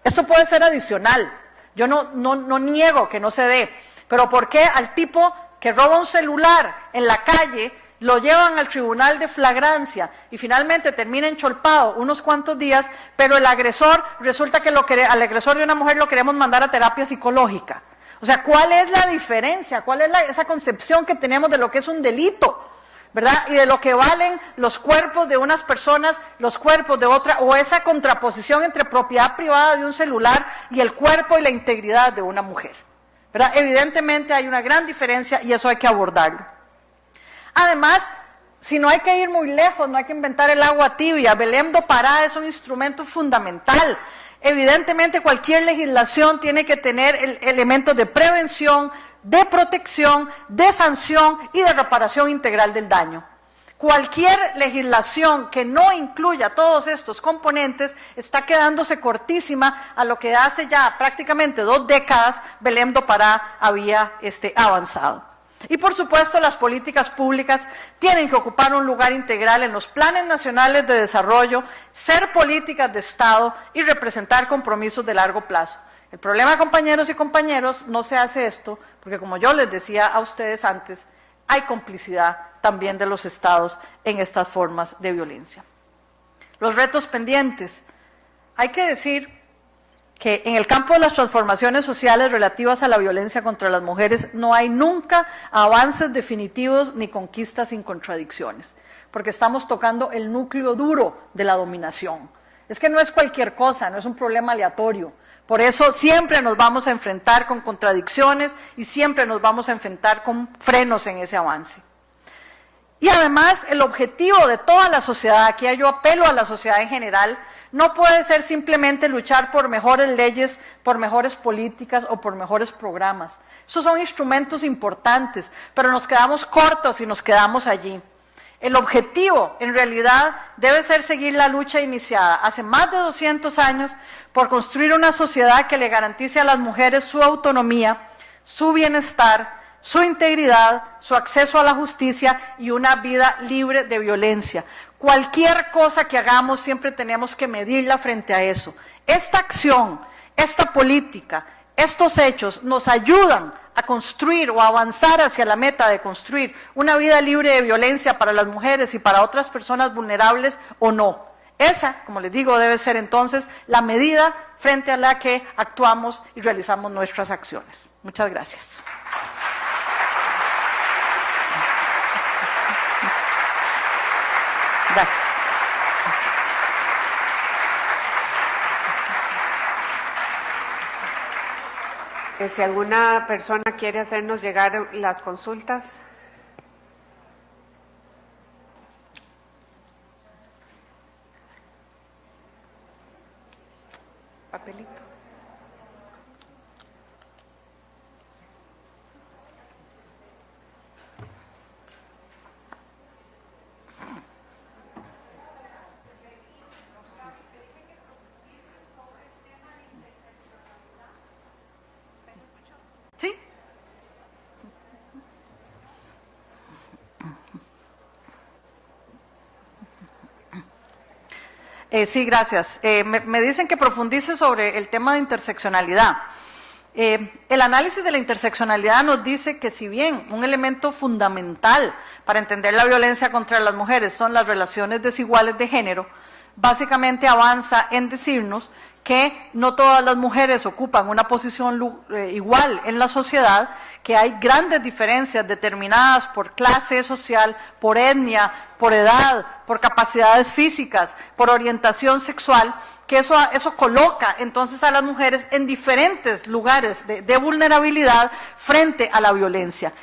Esto puede ser adicional. Yo no niego que no se dé, pero ¿por qué al tipo que roba un celular en la calle lo llevan al tribunal de flagrancia y finalmente termina encholpado unos cuantos días, pero el agresor, resulta que al agresor de una mujer lo queremos mandar a terapia psicológica? O sea, ¿cuál es la diferencia? ¿Cuál es esa concepción que tenemos de lo que es un delito? ¿Verdad? Y de lo que valen los cuerpos de unas personas, los cuerpos de otra, o esa contraposición entre propiedad privada de un celular y el cuerpo y la integridad de una mujer, ¿verdad? Evidentemente hay una gran diferencia y eso hay que abordarlo. Además, si no hay que ir muy lejos, no hay que inventar el agua tibia. Belém do Pará es un instrumento fundamental. Evidentemente cualquier legislación tiene que tener elementos de prevención, de protección, de sanción y de reparación integral del daño. Cualquier legislación que no incluya todos estos componentes está quedándose cortísima a lo que hace ya prácticamente 2 décadas Belém do Pará había avanzado. Y por supuesto las políticas públicas tienen que ocupar un lugar integral en los planes nacionales de desarrollo, ser políticas de Estado y representar compromisos de largo plazo. El problema, compañeros y compañeras, no se hace esto porque, como yo les decía a ustedes antes, hay complicidad también de los Estados en estas formas de violencia. Los retos pendientes. Hay que decir que en el campo de las transformaciones sociales relativas a la violencia contra las mujeres no hay nunca avances definitivos ni conquistas sin contradicciones, porque estamos tocando el núcleo duro de la dominación. Es que no es cualquier cosa, no es un problema aleatorio. Por eso siempre nos vamos a enfrentar con contradicciones y siempre nos vamos a enfrentar con frenos en ese avance. Y además el objetivo de toda la sociedad, aquí yo apelo a la sociedad en general, no puede ser simplemente luchar por mejores leyes, por mejores políticas o por mejores programas. Esos son instrumentos importantes, pero nos quedamos cortos y nos quedamos allí. El objetivo, en realidad, debe ser seguir la lucha iniciada hace más de 200 años por construir una sociedad que le garantice a las mujeres su autonomía, su bienestar, su integridad, su acceso a la justicia y una vida libre de violencia. Cualquier cosa que hagamos siempre tenemos que medirla frente a eso. Esta acción, esta política, estos hechos nos ayudan a construir o a avanzar hacia la meta de construir una vida libre de violencia para las mujeres y para otras personas vulnerables o no. Esa, como les digo, debe ser entonces la medida frente a la que actuamos y realizamos nuestras acciones. Muchas gracias. Gracias. Si alguna persona quiere hacernos llegar las consultas. Papelito. ¿Sí? Sí, gracias. Me dicen que profundice sobre el tema de interseccionalidad. El análisis de la interseccionalidad nos dice que si bien un elemento fundamental para entender la violencia contra las mujeres son las relaciones desiguales de género, básicamente avanza en decirnos que no todas las mujeres ocupan una posición igual en la sociedad, que hay grandes diferencias determinadas por clase social, por etnia, por edad, por capacidades físicas, por orientación sexual, que eso coloca entonces a las mujeres en diferentes lugares de vulnerabilidad frente a la violencia.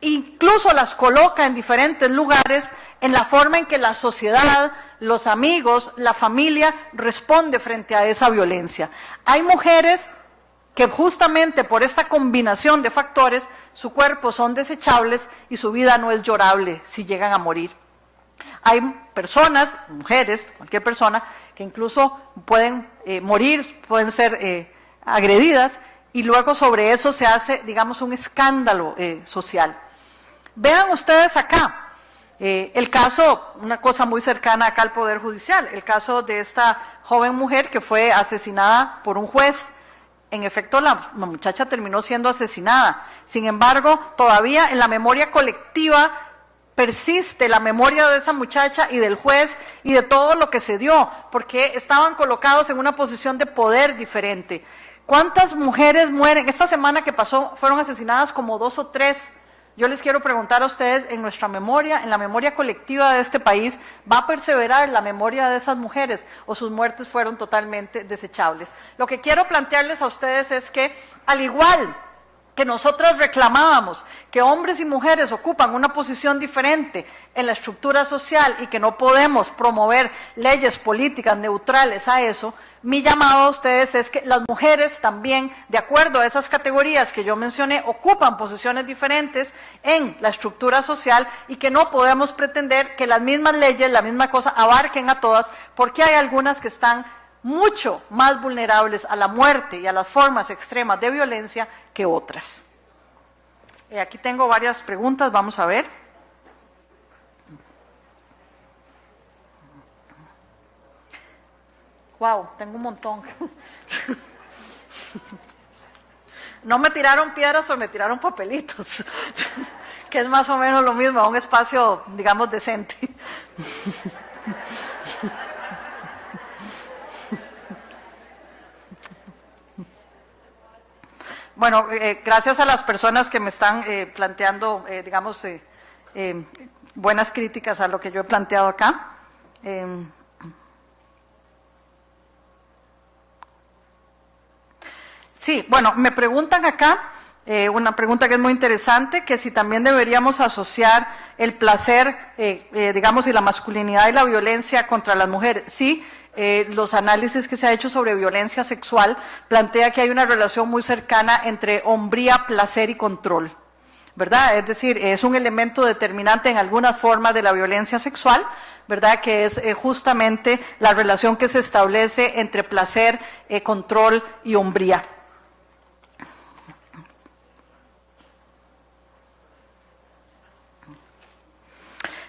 incluso las coloca en diferentes lugares en la forma en que la sociedad, los amigos, la familia responde frente a esa violencia. Hay mujeres que justamente por esta combinación de factores, su cuerpo son desechables y su vida no es llorable si llegan a morir. Hay personas, mujeres, cualquier persona, que incluso pueden morir, pueden ser agredidas, y luego sobre eso se hace, digamos, un escándalo social. Vean ustedes acá, el caso, una cosa muy cercana acá al Poder Judicial, el caso de esta joven mujer que fue asesinada por un juez. En efecto, la muchacha terminó siendo asesinada. Sin embargo, todavía en la memoria colectiva persiste la memoria de esa muchacha y del juez y de todo lo que se dio, porque estaban colocados en una posición de poder diferente. ¿Cuántas mujeres mueren? Esta semana que pasó fueron asesinadas como 2 o 3. Yo les quiero preguntar a ustedes, en nuestra memoria, en la memoria colectiva de este país, ¿va a perseverar la memoria de esas mujeres o sus muertes fueron totalmente desechables? Lo que quiero plantearles a ustedes es que, al igual que nosotros reclamábamos que hombres y mujeres ocupan una posición diferente en la estructura social y que no podemos promover leyes políticas neutrales a eso, mi llamado a ustedes es que las mujeres también, de acuerdo a esas categorías que yo mencioné, ocupan posiciones diferentes en la estructura social y que no podemos pretender que las mismas leyes, la misma cosa, abarquen a todas, porque hay algunas que están mucho más vulnerables a la muerte y a las formas extremas de violencia que otras. Aquí tengo varias preguntas, vamos a ver. Wow, tengo un montón. No me tiraron piedras o me tiraron papelitos, que es más o menos lo mismo, un espacio, digamos, decente. Bueno, gracias a las personas que me están planteando, digamos, buenas críticas a lo que yo he planteado acá. Sí, bueno, me preguntan acá, una pregunta que es muy interesante, que si también deberíamos asociar el placer, digamos, y la masculinidad y la violencia contra las mujeres. Sí. Los análisis que se ha hecho sobre violencia sexual plantea que hay una relación muy cercana entre hombría, placer y control, ¿verdad? Es decir, es un elemento determinante en algunas formas de la violencia sexual, ¿verdad? Que es justamente la relación que se establece entre placer, control y hombría.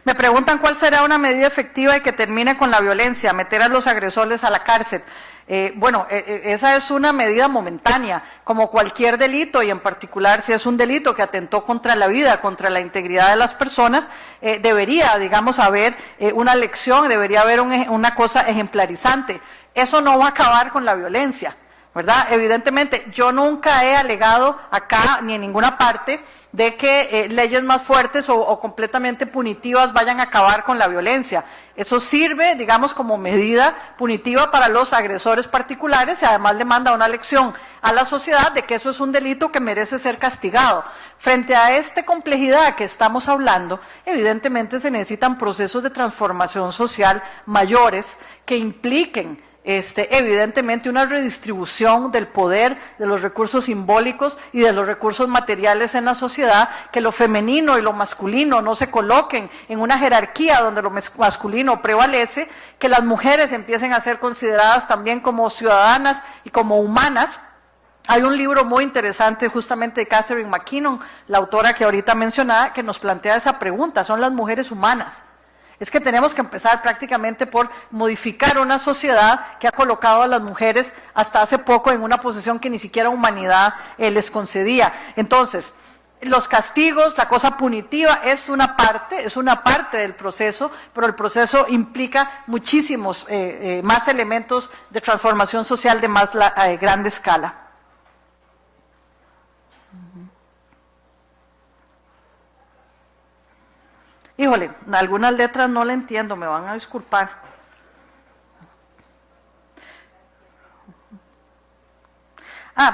Me preguntan cuál será una medida efectiva y que termine con la violencia, meter a los agresores a la cárcel. Bueno, esa es una medida momentánea, como cualquier delito, y en particular si es un delito que atentó contra la vida, contra la integridad de las personas, debería, digamos, haber una lección, debería haber una cosa ejemplarizante. Eso no va a acabar con la violencia, ¿verdad? Evidentemente, yo nunca he alegado acá, ni en ninguna parte, de que leyes más fuertes o completamente punitivas vayan a acabar con la violencia. Eso sirve, digamos, como medida punitiva para los agresores particulares y además le manda una lección a la sociedad de que eso es un delito que merece ser castigado. Frente a esta complejidad que estamos hablando, evidentemente se necesitan procesos de transformación social mayores que impliquen evidentemente una redistribución del poder, de los recursos simbólicos y de los recursos materiales en la sociedad, que lo femenino y lo masculino no se coloquen en una jerarquía donde lo masculino prevalece, que las mujeres empiecen a ser consideradas también como ciudadanas y como humanas. Hay un libro muy interesante justamente de Catherine McKinnon, la autora que ahorita mencionaba, que nos plantea esa pregunta: ¿son las mujeres humanas? Es que tenemos que empezar prácticamente por modificar una sociedad que ha colocado a las mujeres hasta hace poco en una posición que ni siquiera humanidad les concedía. Entonces, los castigos, la cosa punitiva es una parte del proceso, pero el proceso implica muchísimos más elementos de transformación social de más grande escala. Híjole, algunas letras no la entiendo, me van a disculpar.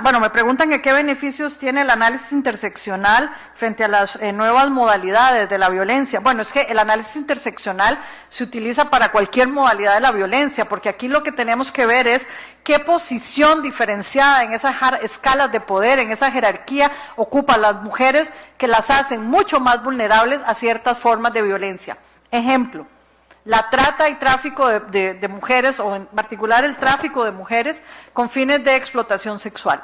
Bueno, me preguntan que qué beneficios tiene el análisis interseccional frente a las nuevas modalidades de la violencia. Bueno, es que el análisis interseccional se utiliza para cualquier modalidad de la violencia, porque aquí lo que tenemos que ver es qué posición diferenciada en esas escalas de poder, en esa jerarquía, ocupan las mujeres que las hacen mucho más vulnerables a ciertas formas de violencia. Ejemplo, la trata y tráfico de mujeres, o en particular el tráfico de mujeres con fines de explotación sexual.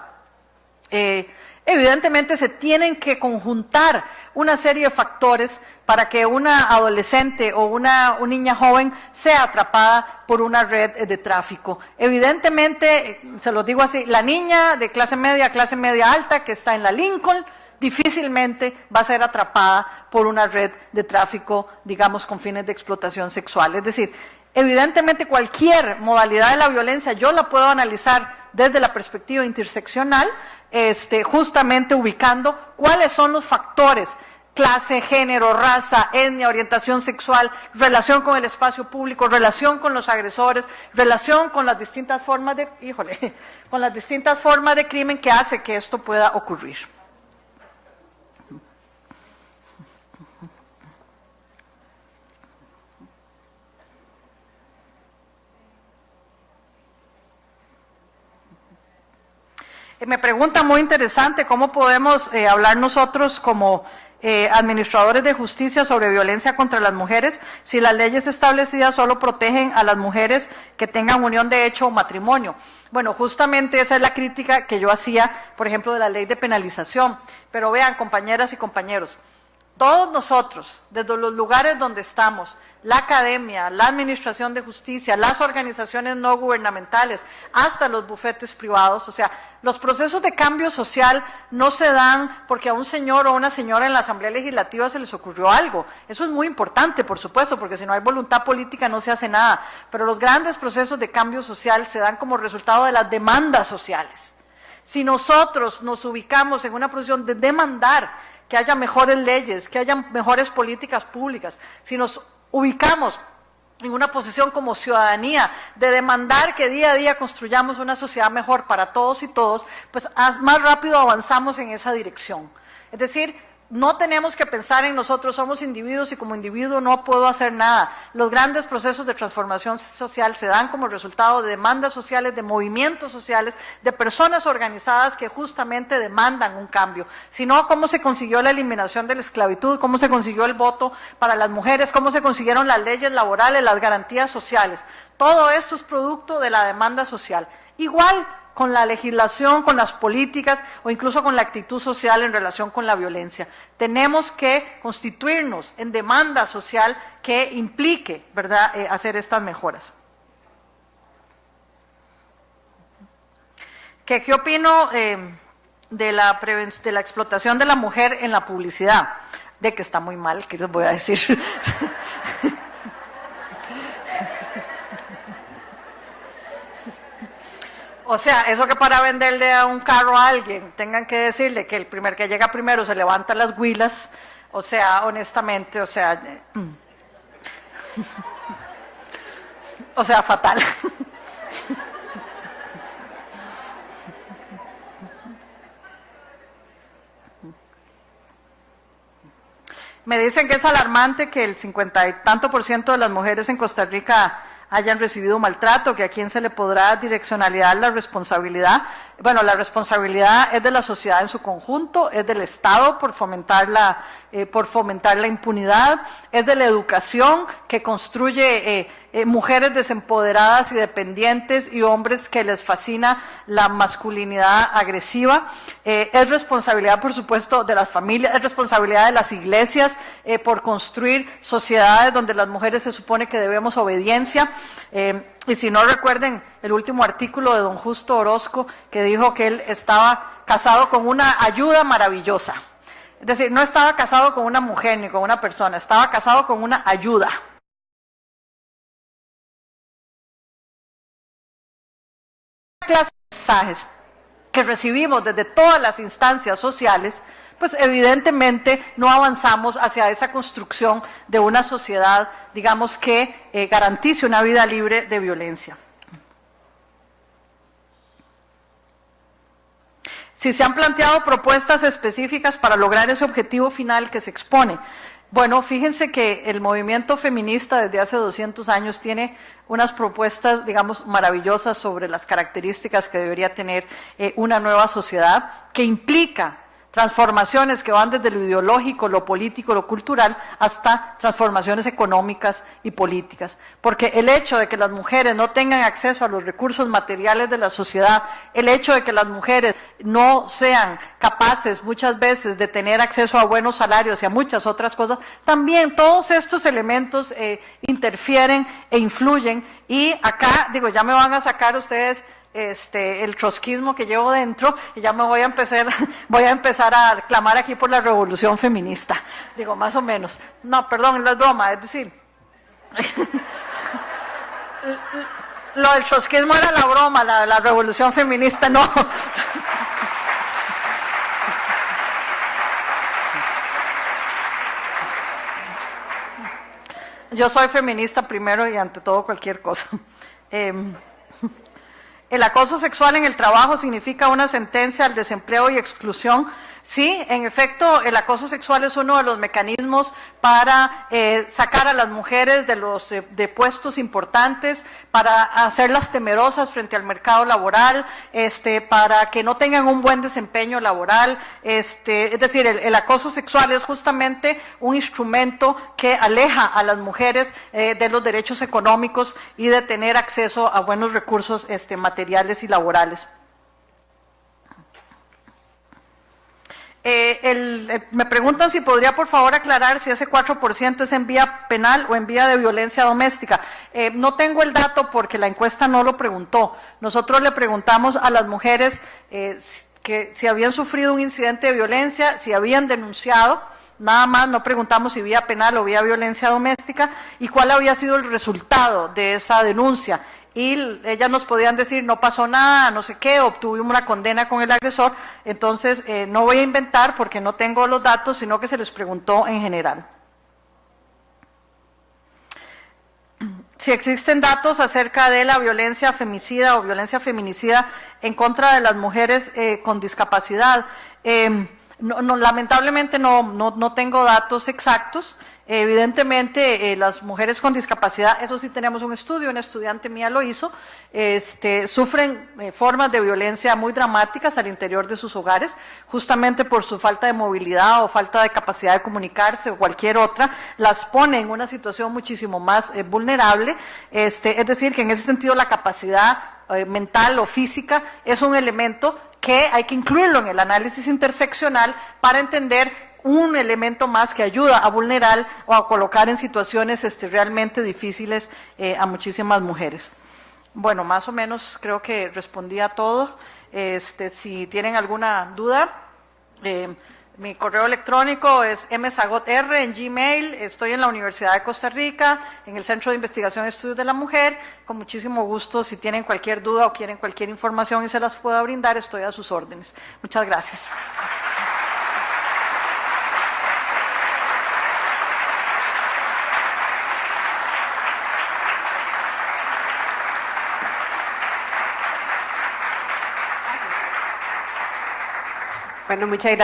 Evidentemente se tienen que conjuntar una serie de factores para que una adolescente o una niña joven sea atrapada por una red de tráfico. Evidentemente, se lo digo así, la niña de clase media alta que está en la Lincoln, difícilmente va a ser atrapada por una red de tráfico, digamos, con fines de explotación sexual. Es decir, evidentemente cualquier modalidad de la violencia yo la puedo analizar desde la perspectiva interseccional, justamente ubicando cuáles son los factores: clase, género, raza, etnia, orientación sexual, relación con el espacio público, relación con los agresores, relación con las distintas formas de, con las distintas formas de crimen que hace que esto pueda ocurrir. Me pregunta muy interesante cómo podemos hablar nosotros como administradores de justicia sobre violencia contra las mujeres si las leyes establecidas solo protegen a las mujeres que tengan unión de hecho o matrimonio. Bueno, justamente esa es la crítica que yo hacía, por ejemplo, de la ley de penalización. Pero vean, compañeras y compañeros, todos nosotros, desde los lugares donde estamos, la academia, la administración de justicia, las organizaciones no gubernamentales, hasta los bufetes privados, o sea, los procesos de cambio social no se dan porque a un señor o una señora en la Asamblea Legislativa se les ocurrió algo. Eso es muy importante, por supuesto, porque si no hay voluntad política no se hace nada. Pero los grandes procesos de cambio social se dan como resultado de las demandas sociales. Si nosotros nos ubicamos en una posición de demandar que haya mejores leyes, que haya mejores políticas públicas, si nos ubicamos en una posición como ciudadanía de demandar que día a día construyamos una sociedad mejor para todos y todos, pues más rápido avanzamos en esa dirección. Es decir, no tenemos que pensar en nosotros, somos individuos y como individuo no puedo hacer nada. Los grandes procesos de transformación social se dan como resultado de demandas sociales, de movimientos sociales, de personas organizadas que justamente demandan un cambio. Si no, ¿cómo se consiguió la eliminación de la esclavitud? ¿Cómo se consiguió el voto para las mujeres? ¿Cómo se consiguieron las leyes laborales, las garantías sociales? Todo esto es producto de la demanda social. Igual con la legislación, con las políticas o incluso con la actitud social en relación con la violencia. Tenemos que constituirnos en demanda social que implique, ¿verdad?, hacer estas mejoras. ¿Qué opino de la explotación de la mujer en la publicidad? De que está muy mal, ¿qué les voy a decir? O sea, eso que para venderle a un carro a alguien tengan que decirle que el primer que llega primero se levanta las huilas, o sea, honestamente, o sea, fatal. Me dicen que es alarmante que el 50 y tanto % de las mujeres en Costa Rica hayan recibido maltrato, que a quién se le podrá direccionalidad la responsabilidad. Bueno, la responsabilidad es de la sociedad en su conjunto, es del Estado por fomentar la impunidad, es de la educación que construye mujeres desempoderadas y dependientes y hombres que les fascina la masculinidad agresiva. Es responsabilidad, por supuesto, de las familias, es responsabilidad de las iglesias por construir sociedades donde las mujeres se supone que debemos obediencia. Y si no recuerden el último artículo de don Justo Orozco, que dijo que él estaba casado con una ayuda maravillosa. Es decir, no estaba casado con una mujer ni con una persona, estaba casado con una ayuda. Clase de mensajes que recibimos desde todas las instancias sociales, pues evidentemente no avanzamos hacia esa construcción de una sociedad, digamos, que garantice una vida libre de violencia. Si se han planteado propuestas específicas para lograr ese objetivo final que se expone. Bueno, fíjense que el movimiento feminista desde hace 200 años tiene unas propuestas, digamos, maravillosas sobre las características que debería tener una nueva sociedad, que implica transformaciones que van desde lo ideológico, lo político, lo cultural, hasta transformaciones económicas y políticas. Porque el hecho de que las mujeres no tengan acceso a los recursos materiales de la sociedad, el hecho de que las mujeres no sean capaces muchas veces de tener acceso a buenos salarios y a muchas otras cosas, también todos estos elementos interfieren e influyen. Y acá, digo, ya me van a sacar ustedes el trotskismo que llevo dentro y ya me voy a empezar a clamar aquí por la revolución feminista, digo, más o menos. No, perdón, no es broma, es decir, lo del trotskismo era la broma, la revolución feminista no. Yo soy feminista primero y ante todo cualquier cosa. El acoso sexual en el trabajo significa una sentencia al desempleo y exclusión. Sí, en efecto, el acoso sexual es uno de los mecanismos para sacar a las mujeres de puestos importantes, para hacerlas temerosas frente al mercado laboral, para que no tengan un buen desempeño laboral. Es decir, el acoso sexual es justamente un instrumento que aleja a las mujeres de los derechos económicos y de tener acceso a buenos recursos materiales y laborales. Me preguntan si podría por favor aclarar si ese 4% es en vía penal o en vía de violencia doméstica. No tengo el dato porque la encuesta no lo preguntó. Nosotros le preguntamos a las mujeres que si habían sufrido un incidente de violencia, si habían denunciado, nada más, no preguntamos si vía penal o vía violencia doméstica y cuál había sido el resultado de esa denuncia. Y ellas nos podían decir, no pasó nada, no sé qué, obtuvimos una condena con el agresor. Entonces, no voy a inventar porque no tengo los datos, sino que se les preguntó en general. Si existen datos acerca de la violencia femicida o violencia feminicida en contra de las mujeres con discapacidad, lamentablemente no tengo datos exactos. Evidentemente, las mujeres con discapacidad, eso sí tenemos un estudio, una estudiante mía lo hizo, sufren formas de violencia muy dramáticas al interior de sus hogares, justamente por su falta de movilidad o falta de capacidad de comunicarse o cualquier otra, las pone en una situación muchísimo más vulnerable, es decir, que en ese sentido la capacidad mental o física es un elemento que hay que incluirlo en el análisis interseccional para entender un elemento más que ayuda a vulnerar o a colocar en situaciones realmente difíciles a muchísimas mujeres. Bueno, más o menos creo que respondí a todo. Si tienen alguna duda, mi correo electrónico es mzagotr en Gmail. Estoy en la Universidad de Costa Rica, en el Centro de Investigación y Estudios de la Mujer. Con muchísimo gusto, si tienen cualquier duda o quieren cualquier información y se las puedo brindar, estoy a sus órdenes. Muchas gracias. Bueno, muchas gracias.